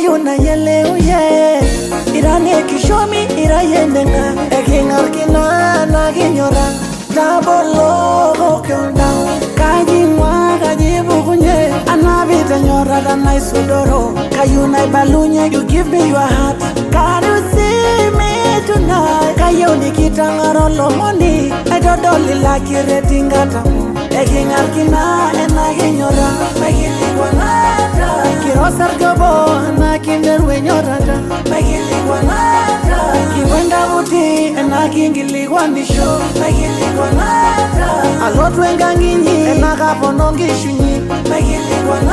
Kayuna yele uye Irane kishomi irayendenga Ekingar kinana kinyora Dabolo kyondao Kajimwa kajibu kunye Anabita nyora dana isudoro Kayuna ibalunye you give me your heart Can you see me tonight Kayuni kitangaro lomoni Edodoli laki retingatamu Ekingar kina ena kinyora Megili kwanata Kirosar gabo na kinder wenyorada Megili kwanata Kiwenda buti ena kingili kwanisho Megili kwanata Alot wenganginyi ena kaponongi shunyi Megili kwanata